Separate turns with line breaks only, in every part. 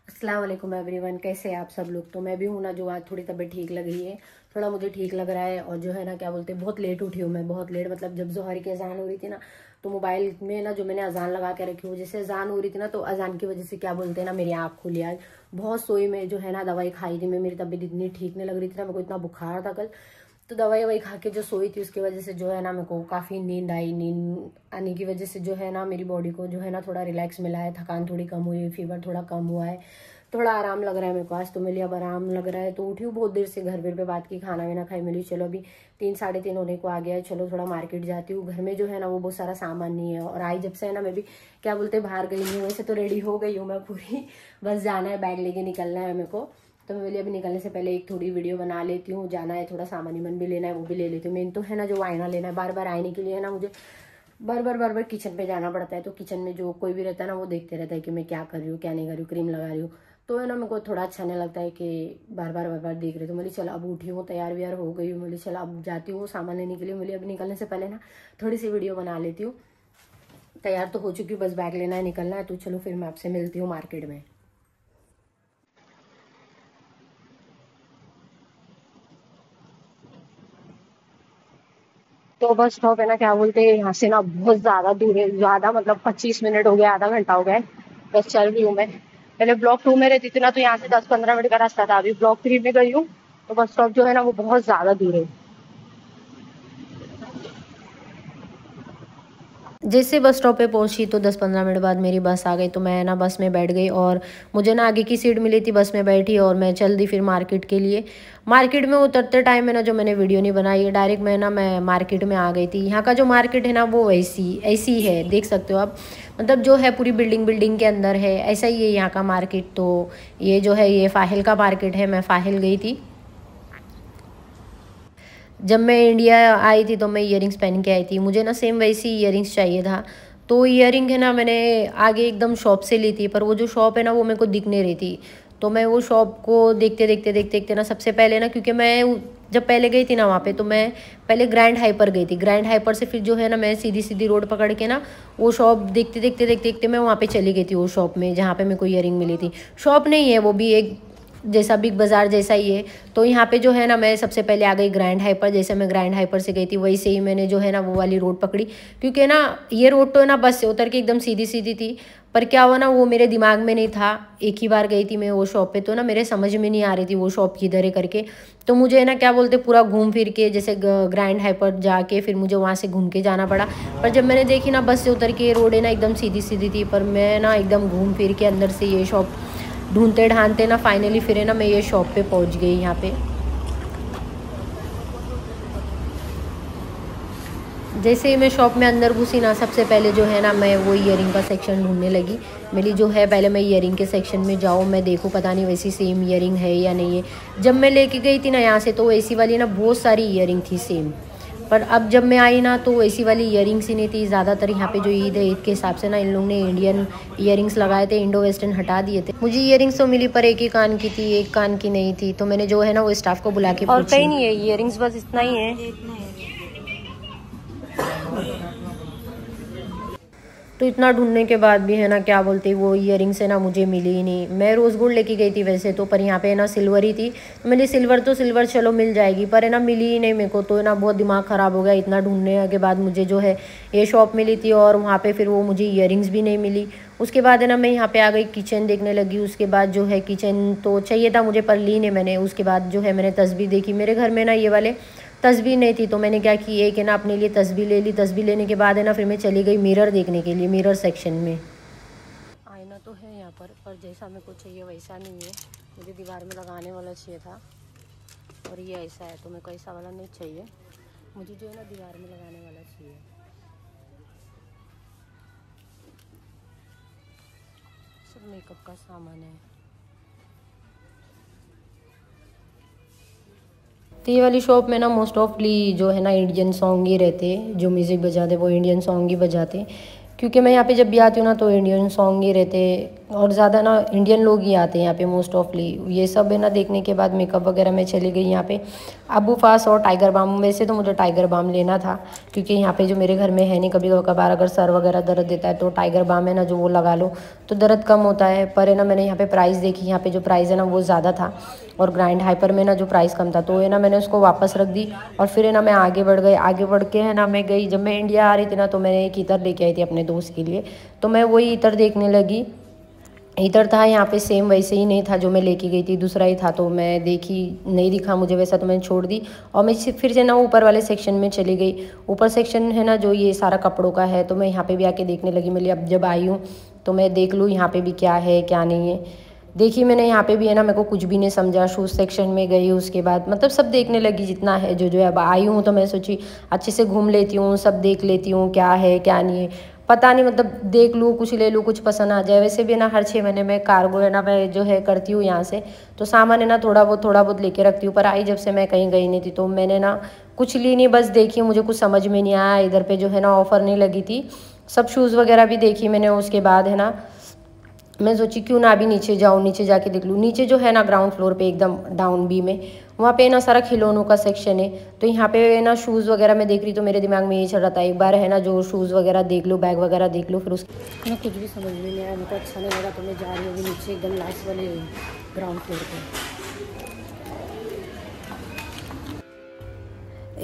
अस्सलाम वालेकुम एवरीवन, कैसे हैं आप सब लोग। तो मैं भी हूँ ना, जो आज थोड़ी तबीयत ठीक लग रही है, थोड़ा मुझे ठीक लग रहा है। और जो है ना, क्या बोलते हैं, बहुत लेट उठी हूँ मैं, बहुत लेट। मतलब जब जोहर की अजान हो रही थी ना, तो मोबाइल में ना जो मैंने अजान लगा के रखी हुई, जैसे अजान हो रही थी ना, तो अजान की वजह से क्या बोलते हैं ना, मेरी आँख खुली आज। बहुत सोई में जो है ना, दवाई खाई थी मैं, मेरी तबीयत इतनी ठीक नहीं लग रही थी ना, मेरे को इतना बुखार था कल। तो दवाई वही खा के जो सोई थी, उसकी वजह से जो है ना, मेरे को काफ़ी नींद आई। नींद आने की वजह से जो है ना, मेरी बॉडी को जो है ना थोड़ा रिलैक्स मिला है, थकान थोड़ी कम हुई है, फीवर थोड़ा कम हुआ है, थोड़ा आराम लग रहा है मेरे को आज। तो मेरे लिए अब आराम लग रहा है। तो उठी हूँ बहुत देर से, घर पे बात की, खाना वाना खाई। मिली चलो अभी 3 साढ़े 3 होने को आ गया है, चलो थोड़ा मार्केट जाती हूँ। घर में जो है ना वो बहुत सारा सामान नहीं है, और आई जब से है ना, मैं भी क्या बोलते बाहर गई हूँ। वैसे तो रेडी हो गई हूँ मैं पूरी, बस जाना है, बैग लेके निकलना है मेरे को। तो मैं बोली अभी निकलने से पहले एक थोड़ी वीडियो बना लेती हूँ, जाना है, थोड़ा सामान भी लेना है, वो भी ले लेती हूँ। मेन तो है ना, जो आईना लेना है, बार बार आईने के लिए है ना मुझे बार बार किचन पे जाना पड़ता है। तो किचन में जो कोई भी रहता है ना, वो देखते रहता है कि मैं क्या कर रही हूँ, क्या नहीं कर रही हूँ, क्रीम लगा रही हूँ। तो है ना, मेरे को थोड़ा अच्छा नहीं लगता है कि बार बार देख रहे। तो बोली चल अब उठी हूँ, तैयार व्यार हो गई हूँ, बोली चल अब जाती हूँ सामान लेने के लिए। बोली अभी निकलने से पहले ना थोड़ी सी वीडियो बना लेती हूँ। तैयार तो हो चुकी हूँ, बस बैग लेना है, निकलना है। तो चलो फिर मैं आपसे मिलती हूँ मार्केट में। तो बस स्टॉप है ना, क्या बोलते हैं, यहाँ से ना बहुत ज्यादा दूर है, ज्यादा मतलब 25 मिनट हो गया, आधा घंटा हो गया है, बस चल रही हूँ मैं। पहले ब्लॉक 2 में रहती थी ना, तो यहाँ से 10-15 मिनट का रास्ता था। अभी ब्लॉक 3 में गई हूँ, तो बस स्टॉप जो है ना वो बहुत ज्यादा दूर है। जैसे बस स्टॉप पे पहुंची तो 10-15 मिनट बाद मेरी बस आ गई। तो मैं ना बस में बैठ गई, और मुझे ना आगे की सीट मिली थी, बस में बैठी, और मैं चल दी फिर मार्केट के लिए। मार्केट में उतरते टाइम में ना, जो मैंने वीडियो नहीं बनाई है, डायरेक्ट मैं मार्केट में आ गई थी। यहाँ का जो मार्केट है ना, वो ऐसी ऐसी है, देख सकते हो आप। मतलब जो है पूरी बिल्डिंग बिल्डिंग के अंदर है, ऐसा ही है यहाँ का मार्केट। तो ये जो है, ये फाहिल का मार्केट है, मैं फाहिल गई थी। जब मैं इंडिया आई थी तो मैं इयरिंग्स पहन के आई थी, मुझे ना सेम वैसी इयरिंग्स चाहिए था। तो इयरिंग है ना, मैंने आगे एकदम शॉप से ली थी, पर वो जो शॉप है ना, वो मेरे को दिख नहीं रही थी। तो मैं वो शॉप को देखते देखते ना, सबसे पहले ना, क्योंकि मैं जब पहले गई थी ना वहाँ पे, तो मैं पहले ग्रैंड हाइपर गई थी। ग्रैंड हाइपर से फिर जो है ना, मैं सीधी सीधी रोड पकड़ के ना, वो शॉप देखते देखते मैं वहाँ पे चली गई थी, वो शॉप में जहाँ पे मेरे को इयरिंग मिली थी। शॉप नहीं है वो, भी एक जैसा बिग बाज़ार जैसा ही है। तो यहाँ पे जो है ना, मैं सबसे पहले आ गई ग्रैंड हाइपर। जैसे मैं ग्रैंड हाइपर से गई थी, वैसे ही मैंने जो है ना वो वाली रोड पकड़ी, क्योंकि ना ये रोड तो है ना बस से उतर के एकदम सीधी सीधी थी। पर क्या हुआ ना, वो मेरे दिमाग में नहीं था। एक ही बार गई थी मैं वो शॉप पे, तो ना मेरे समझ में नहीं आ रही थी वो शॉप किधर है करके। तो मुझे है ना, क्या बोलते, पूरा घूम फिर के, जैसे ग्रैंड हाइपर जाके फिर मुझे वहाँ से घूम के जाना पड़ा। पर जब मैंने देखी ना, बस से उतर के रोड है ना एकदम सीधी सीधी थी, पर मैं ना एकदम घूम फिर के अंदर से ये शॉप ढूंढते ढांढते ना, फाइनली फिर है ना, मैं ये शॉप पे पहुंच गई यहाँ पे। जैसे ही मैं शॉप में अंदर घुसी ना, सबसे पहले जो है ना, मैं वो ईयरिंग का सेक्शन ढूंढने लगी। मेरी जो है, पहले मैं ईयरिंग के सेक्शन में जाऊँ, मैं देखूँ पता नहीं वैसी सेम ईयरिंग है या नहीं है। जब मैं लेके गई थी ना यहाँ से, तो वैसी वाली ना बहुत सारी ईयरिंग थी सेम। पर अब जब मैं आई ना, तो वैसी वाली ईयरिंग्स ही नहीं थी। ज़्यादातर यहाँ पे जो ईद है, ईद के हिसाब से ना इन लोगों ने इंडियन ईयरिंग्स लगाए थे, इंडो वेस्टर्न हटा दिए थे। मुझे ईयरिंग्स तो मिली, पर एक ही कान की थी, एक कान की नहीं थी। तो मैंने जो है ना, वो स्टाफ को बुला के पूछी। और कहीं नहीं है ईयरिंग्स, बस इतना ही है। तो इतना ढूंढने के बाद भी है ना, क्या बोलते, वो ईयरिंग्स है ना मुझे मिली ही नहीं। मैं रोज़ गोल्ड लेके गई थी वैसे तो, पर यहाँ पे है ना सिल्वर ही थी। तो मैंने सिल्वर तो सिल्वर चलो मिल जाएगी, पर है ना मिली ही नहीं मेरे को। तो है ना बहुत दिमाग ख़राब हो गया। इतना ढूंढने के बाद मुझे जो है ये शॉप मिली थी, और वहाँ पर फिर वो मुझे ईयरिंग्स भी नहीं मिली। उसके बाद है ना, मैं यहाँ पे आ गई, किचन देखने लगी। उसके बाद जो है, किचन तो चाहिए था मुझे, पर ली नहीं मैंने। उसके बाद जो है, मैंने तस्बीर देखी। मेरे घर में ना ये वाले तस्बीर नहीं थी, तो मैंने क्या की, एक है ना अपने लिए तस्बीर ले ली। तस्बीर लेने के बाद है ना, फिर मैं चली गई मिरर देखने के लिए, मिरर सेक्शन में। आईना तो है यहाँ पर जैसा मेरे को चाहिए वैसा नहीं है। मुझे दीवार में लगाने वाला चाहिए था, और ये ऐसा है, तो मेरे को ऐसा वाला नहीं चाहिए। मुझे जो है ना दीवार में लगाने वाला चाहिए। सब मेकअप का सामान है। तो ये वाली शॉप में ना मोस्ट ऑफली जो है ना, इंडियन सॉन्ग ही रहते, जो म्यूज़िक बजाते वो इंडियन सॉन्ग ही बजाते। क्योंकि मैं यहाँ पे जब भी आती हूँ ना, तो इंडियन सॉन्ग ही रहते। और ज़्यादा ना इंडियन लोग ही आते हैं यहाँ पे मोस्ट ऑफली। ये सब है ना देखने के बाद मेकअप वगैरह में चली गई यहाँ पे अबू फास और टाइगर बाम। वैसे तो मुझे टाइगर बाम लेना था क्योंकि यहाँ पे जो मेरे घर में है नहीं, कभी कभार अगर सर वगैरह दर्द देता है तो टाइगर बाम है ना जो वो लगा लो तो दर्द कम होता है। पर है ना मैंने यहाँ पे प्राइस देखी, यहाँ पे जो प्राइस है ना वो ज़्यादा था और ग्रैंड हाइपर में ना जो प्राइस कम था, तो है ना मैंने उसको वापस रख दी और फिर है ना मैं आगे बढ़ गई। आगे बढ़ के है ना मैं गई, जब मैं इंडिया आ रही थी ना तो मैंने एक इतर लेके आई थी अपने दोस्त के लिए, तो मैं वही इतर देखने लगी। इधर था यहाँ पे सेम वैसे ही नहीं था जो मैं लेके गई थी, दूसरा ही था, तो मैं देखी नहीं दिखा मुझे वैसा तो मैंने छोड़ दी और मैं फिर से ना ऊपर वाले सेक्शन में चली गई। ऊपर सेक्शन है ना जो ये सारा कपड़ों का है, तो मैं यहाँ पे भी आके देखने लगी। मैं अब जब आई हूँ तो मैं देख लूँ यहाँ पे भी क्या है क्या नहीं है। देखी मैंने यहाँ पे भी है ना, मेरे को कुछ भी नहीं समझा। शूज़ सेक्शन में गई, उसके बाद मतलब सब देखने लगी जितना है जो जो है। अब आई हूँ तो मैं सोची अच्छे से घूम लेती हूँ, सब देख लेती हूँ क्या है क्या नहीं है। पता नहीं मतलब देख लूँ, कुछ ले लूँ, कुछ पसंद आ जाए। वैसे भी ना हर 6 महीने में कार्गो है ना मैं जो है करती हूँ यहाँ से, तो सामान है ना थोड़ा बहुत लेके रखती हूँ। पर आई जब से मैं कहीं गई नहीं थी तो मैंने ना कुछ ली नहीं, बस देखी, मुझे कुछ समझ में नहीं आया। इधर पे जो है ना ऑफ़र नहीं लगी थी। सब शूज़ वगैरह भी देखी मैंने, उसके बाद है ना मैं सोची क्यों ना अभी नीचे जाऊँ, नीचे जाके देख लूँ। नीचे जो है ना ग्राउंड फ्लोर पे एकदम डाउन बी में वहाँ पे ना सारा खिलौनों का सेक्शन है, तो यहाँ पे ना शूज़ वगैरह मैं देख रही तो मेरे दिमाग में ये चल रहा था एक बार है ना जो शूज़ वगैरह देख लो, बैग वगैरह देख लो। फिर उसके मैं कुछ भी समझ में नहीं आया, मुझे अच्छा नहीं लगा तो मैं जा रही हूँ नीचे एकदम लास्ट वाले ग्राउंड फ्लोर पर।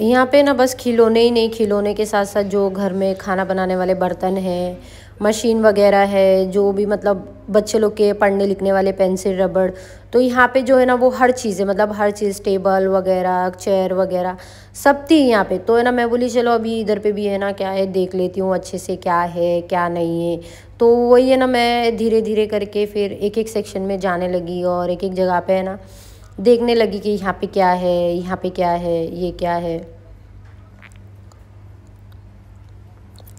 यहाँ पे ना बस खिलौने ही नहीं, खिलौने के साथ साथ जो घर में खाना बनाने वाले बर्तन हैं, मशीन वगैरह है, जो भी मतलब बच्चे लोग के पढ़ने लिखने वाले पेंसिल रबड़, तो यहाँ पे जो है ना वो हर चीज़ है, मतलब हर चीज़, टेबल वगैरह चेयर वगैरह सब थी यहाँ पे। तो है ना मैं बोली चलो अभी इधर पे भी है ना क्या है देख लेती हूँ अच्छे से क्या है क्या नहीं है। तो वही है ना मैं धीरे धीरे करके फिर एक एक सेक्शन में जाने लगी और एक एक जगह पे है ना देखने लगी कि यहाँ पे क्या है, यहाँ पे क्या है, ये क्या है।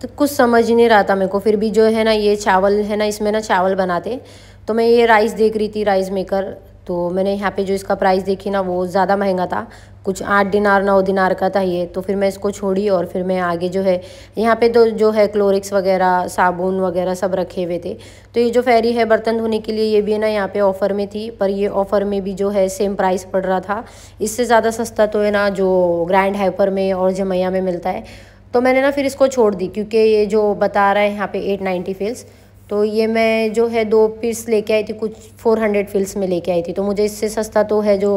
तो कुछ समझ ही नहीं रहा था मेरे को। फिर भी जो है ना ये चावल है ना, इसमें ना चावल बनाते, तो मैं ये राइस देख रही थी, राइस मेकर। तो मैंने यहाँ पे जो इसका प्राइस देखी ना वो ज़्यादा महंगा था, कुछ 8 दिनार 9 दिनार का था ये। तो फिर मैं इसको छोड़ी और फिर मैं आगे जो है यहाँ पे तो जो है क्लोरिक्स वगैरह साबुन वगैरह सब रखे हुए थे। तो ये जो फेरी है बर्तन धोने के लिए ये भी है ना यहाँ पे ऑफ़र में थी, पर ये ऑफ़र में भी जो है सेम प्राइस पड़ रहा था। इससे ज़्यादा सस्ता तो है ना जो ग्रैंड हाइपर में और जमैया में मिलता है। तो मैंने ना फिर इसको छोड़ दी क्योंकि ये जो बता रहा है यहाँ पे 890 फिल्स, तो ये मैं जो है 2 पीस लेके आई थी, कुछ 400 फिल्स में लेके आई थी। तो मुझे इससे सस्ता तो है जो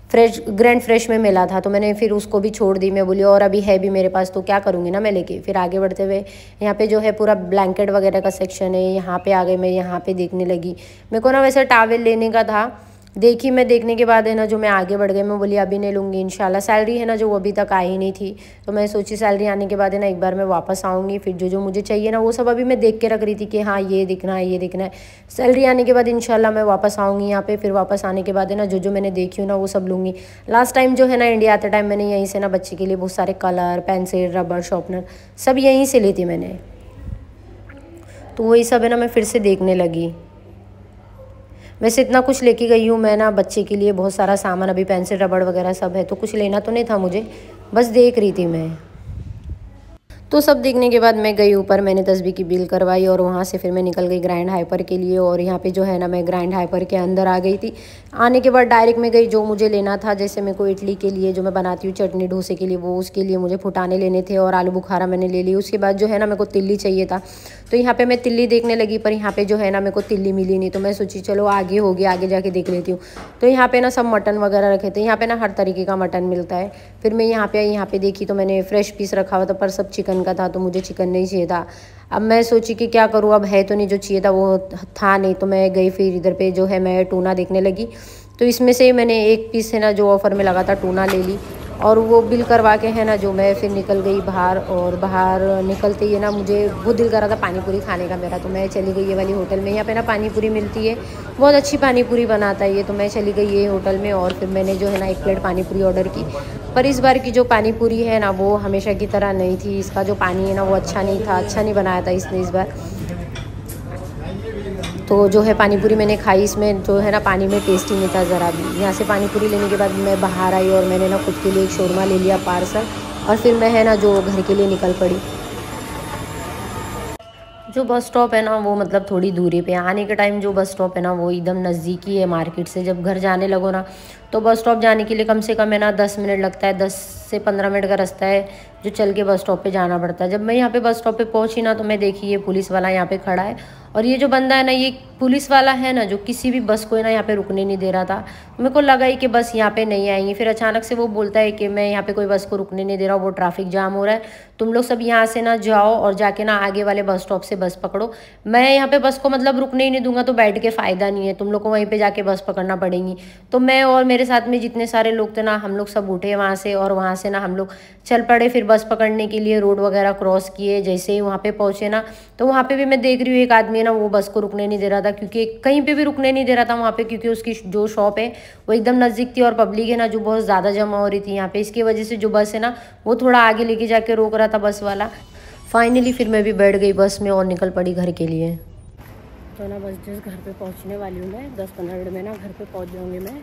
फ्रेश ग्रैंड फ्रेश में मिला था, तो मैंने फिर उसको भी छोड़ दी। मैं बोली और अभी है भी मेरे पास तो क्या करूँगी ना मैं लेके। फिर आगे बढ़ते हुए यहाँ पे जो है पूरा ब्लैंकेट वगैरह का सेक्शन है, यहाँ पे आ गई मैं, यहाँ पे देखने लगी। मेरे को ना वैसे टावल लेने का था, देखी मैं, देखने के बाद है ना जो मैं आगे बढ़ गई। मैं बोली अभी नहीं लूँगी इंशाल्लाह। सैलरी है ना जो वो अभी तक आई नहीं थी, तो मैं सोची सैलरी आने के बाद है ना एक बार मैं वापस आऊँगी, फिर जो जो मुझे चाहिए ना वो सब अभी मैं देख के रख रही थी कि हाँ ये दिखना है ये दिखना है। सैलरी आने के बाद इंशाल्लाह मैं वापस आऊँगी यहाँ पे। फिर वापस आने के बाद है ना जो जो मैंने देखी हूँ ना वो सब लूँगी। लास्ट टाइम जो है ना इंडिया आते टाइम मैंने यहीं से ना बच्चे के लिए बहुत सारे कलर, पेंसिल, रबड़, शार्पनर सब यहीं से ली थी मैंने। तो वही सब है ना मैं फिर से देखने लगी। वैसे इतना कुछ लेके गई हूँ मैं ना बच्चे के लिए, बहुत सारा सामान, अभी पेंसिल रबड़ वगैरह सब है, तो कुछ लेना तो नहीं था मुझे, बस देख रही थी मैं। तो सब देखने के बाद मैं गई ऊपर, मैंने तस्बीह की बिल करवाई और वहाँ से फिर मैं निकल गई ग्रैंड हाइपर के लिए। और यहाँ पे जो है ना मैं ग्रैंड हाइपर के अंदर आ गई थी। आने के बाद डायरेक्ट मैं गई जो मुझे लेना था, जैसे मेरे को इडली के लिए जो मैं बनाती हूँ चटनी डोसे के लिए, वो उसके लिए मुझे फुटाने लेने थे और आलू बुखारा मैंने ले ली। उसके बाद जो है ना मेरे को तिल्ली चाहिए था, तो यहाँ पर मैं तिल्ली देखने लगी, पर यहाँ पर जो है ना मेरे को तिल्ली मिली नहीं। तो मैं सोची चलो आगे हो गया, आगे जाके देख लेती हूँ। तो यहाँ पर ना सब मटन वगैरह रखे थे, यहाँ पर ना हर तरीके का मटन मिलता है। फिर मैं यहाँ पे देखी तो मैंने फ्रेश पीस रखा हुआ था, पर सब चिकन का था, तो मुझे चिकन नहीं चाहिए था। अब मैं सोची कि क्या करूँ, अब है तो नहीं, जो चाहिए था वो था नहीं। तो मैं गई फिर इधर पे जो है मैं टूना देखने लगी। तो इसमें से मैंने एक पीस है ना जो ऑफ़र में लगा था टूना ले ली और वो बिल करवा के है ना जो मैं फिर निकल गई बाहर। और बाहर निकलते ही ना मुझे बहुत दिल कर रहा था पानी पूरी खाने का मेरा, तो मैं चली गई ये वाली होटल में। यहाँ पे ना पानी पूरी मिलती है, बहुत अच्छी पानी पूरी बनाता है ये। तो मैं चली गई ये होटल में और फिर मैंने जो है ना 1 प्लेट पानी पूरी ऑर्डर की। पर इस बार की जो पानी पूरी है ना वो हमेशा की तरह नहीं थी, इसका जो पानी है ना वो अच्छा नहीं था, अच्छा नहीं बनाया था इसने इस बार। तो जो है पानी पूरी मैंने खाई, इसमें जो है ना पानी में टेस्ट ही नहीं था ज़रा भी। यहाँ से पानी पूरी लेने के बाद मैं बाहर आई और मैंने ना खुद के लिए एक शोरमा ले लिया पार्सल, और फिर मैं है ना जो घर के लिए निकल पड़ी। जो बस स्टॉप है ना वो मतलब थोड़ी दूरी पे, आने के टाइम जो बस स्टॉप है ना वो एकदम नज़दीकी है मार्केट से। जब घर जाने लगो ना तो बस स्टॉप जाने के लिए कम से कम है ना 10 मिनट लगता है, 10 से 15 मिनट का रास्ता है जो चल के बस स्टॉप पे जाना पड़ता है। जब मैं यहाँ पे बस स्टॉप पे पहुँची ना तो मैं देखी ये पुलिस वाला यहाँ पे खड़ा है, और ये जो बंदा है ना ये पुलिस वाला है ना जो किसी भी बस को है ना यहाँ पे रुकने नहीं दे रहा था। मेरे को लगा ही कि बस यहाँ पे नहीं आएंगी, फिर अचानक से वो बोलता है कि मैं यहाँ पे कोई बस को रुकने नहीं दे रहा हूँ, वो ट्रैफिक जाम हो रहा है, तुम लोग सब यहाँ से ना जाओ और जाके ना आगे वाले बस स्टॉप से बस पकड़ो। मैं यहाँ पे बस को मतलब रुकने ही नहीं दूंगा, तो बैठ के फ़ायदा नहीं है, तुम लोग को वहीं पे जाके बस पकड़ना पड़ेगी। तो मैं और मेरे साथ में जितने सारे लोग थे ना हम लोग सब उठे वहाँ से, और वहाँ से ना हम लोग चल पड़े फिर बस पकड़ने के लिए। रोड वगैरह क्रॉस किए, जैसे ही वहाँ पे पहुँचे ना तो वहाँ पे भी मैं देख रही हूँ एक आदमी है ना वो बस को रुकने नहीं दे रहा था, क्योंकि कहीं पे भी रुकने नहीं दे रहा था वहाँ पे, क्योंकि उसकी जो शॉप है वो एकदम नज़दीक थी और पब्लिक है ना जो बहुत ज़्यादा जमा हो रही थी यहाँ पे। इसकी वजह से जो बस है ना वो थोड़ा आगे लेके जाके रोक रहा था बस वाला। फाइनली फिर मैं भी बैठ गई बस में और निकल पड़ी घर के लिए। तो ना बस जिस घर पे पहुँचने वाली हूँ मैं, 10-15 मिनट में ना घर पे पहुँच जाऊँगी मैं।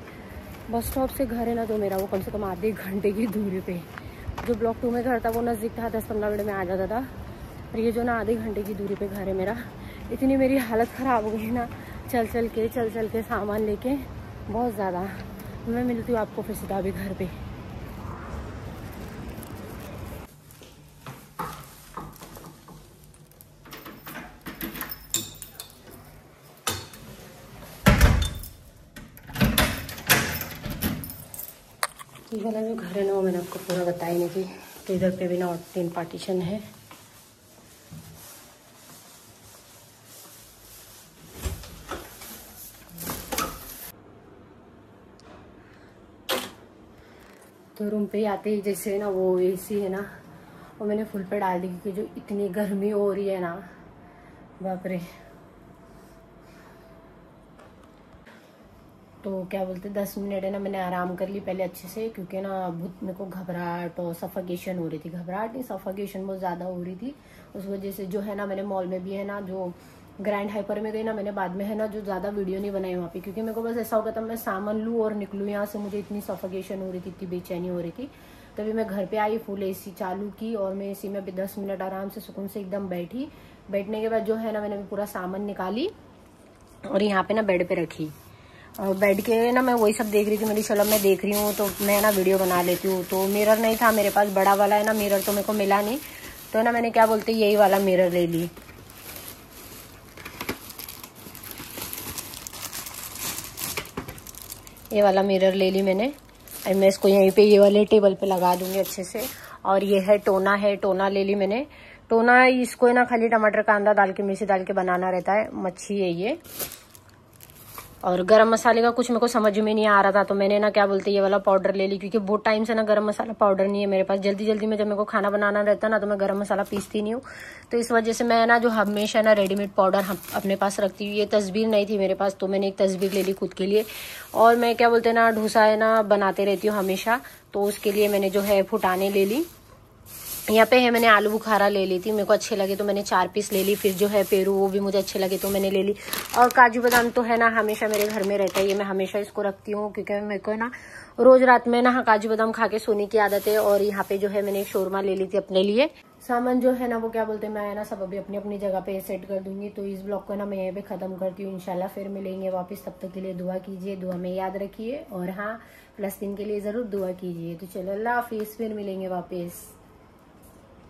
बस स्टॉप से घर है ना तो मेरा वो कम से कम आधे घंटे की दूरी पे। जो ब्लॉक 2 में घर था वो नज़दीक था, 10-15 मिनट में आ जाता था, और ये जो ना आधे घंटे की दूरी पे घर है मेरा। इतनी मेरी हालत ख़राब हो गई ना चल चल के सामान लेके, बहुत ज़्यादा। मैं मिलती हूँ आपको फिर सीधा अभी घर पे। ये वाला जो घर है ना वो मैंने आपको पूरा बताया नहीं थी। तो इधर पे भी ना 3 पार्टीशन है। तो रूम पे आते ही जैसे ना वो एसी है ना वो मैंने फुल पे डाल दी, क्योंकि जो इतनी गर्मी हो रही है ना बाप रे। तो क्या बोलते 10 मिनट है ना मैंने आराम कर ली पहले अच्छे से, क्योंकि ना बहुत मेरे को घबराहट और सफोकेशन हो रही थी। घबराहट नहीं, सफोकेशन बहुत ज़्यादा हो रही थी। उस वजह से जो है ना मैंने मॉल में भी है ना जो ग्रैंड हाइपर में गई ना, मैंने बाद में है ना जो ज़्यादा वीडियो नहीं बनाई वहाँ पे, क्योंकि मेरे को बस ऐसा होगा था मैं सामान लूँ और निकलूँ यहाँ से। मुझे इतनी सफोकेशन हो रही थी, इतनी बेचैनी हो रही थी। तभी मैं घर पे आई, फुल एसी चालू की और मैं एसी में भी 10 मिनट आराम से सुकून से एकदम बैठी। बैठने के बाद जो है ना मैंने पूरा सामान निकाली और यहाँ पे ना बेड पे रखी, और बैठ के ना मैं वही सब देख रही थी। मेरी चलो मैं देख रही हूँ तो मैं ना वीडियो बना लेती हूँ। तो मिरर नहीं था मेरे पास, बड़ा वाला है ना मिरर, तो मेरे को मिला नहीं। तो ना मैंने क्या बोलते यही वाला मिरर ले ली। ये वाला मिरर ले ली मैंने। अब मैं इसको यहीं पे ये वाले टेबल पे लगा दूंगी अच्छे से। और ये है टोना ले ली मैंने। टोना इसको है ना खाली टमाटर कांदा डाल के मिर्ची डाल के बनाना रहता है। मच्छी है ये। और गरम मसाले का कुछ मेरे को समझ में नहीं आ रहा था, तो मैंने ना क्या बोलते ये वाला पाउडर ले ली, क्योंकि बहुत टाइम से ना गरम मसाला पाउडर नहीं है मेरे पास। जल्दी में जब मेरे को खाना बनाना रहता ना तो मैं गरम मसाला पीसती नहीं हूँ, तो इस वजह से मैं ना जो हमेशा ना रेडीमेड पाउडर अपने पास रखती हूँ। ये तस्वीर नहीं थी मेरे पास, तो मैंने एक तस्वीर ले ली खुद के लिए। और मैं क्या बोलते ना डोसा है ना बनाते रहती हूँ हमेशा, तो उसके लिए मैंने जो है फुटाने ले ली। यहाँ पे है मैंने आलू बुखारा ले ली थी, मेरे को अच्छे लगे तो मैंने 4 पीस ले ली। फिर जो है पेरू वो भी मुझे अच्छे लगे तो मैंने ले ली। और काजू बादाम तो है ना हमेशा मेरे घर में रहता है, ये मैं हमेशा इसको रखती हूँ, क्योंकि मेरे को ना रोज रात में ना काजू बादाम खा के सोने की आदत है। और यहाँ पे जो है मैंने एक शोरमा ले ली थी अपने लिए। सामान जो है ना वो क्या बोलते हैं मैं ना सब अभी अपनी अपनी जगह पे सेट कर दूंगी। तो इस ब्लॉग को ना मैं यहीं पे खत्म करती हूँ। इंशाल्लाह फिर मिलेंगे वापस, तब तक के लिए दुआ कीजिए, दुआ में याद रखिए। और हाँ, फ़लस्तीन के लिए जरूर दुआ कीजिए। तो चलो अल्लाह हाफिज़, फिर मिलेंगे वापस।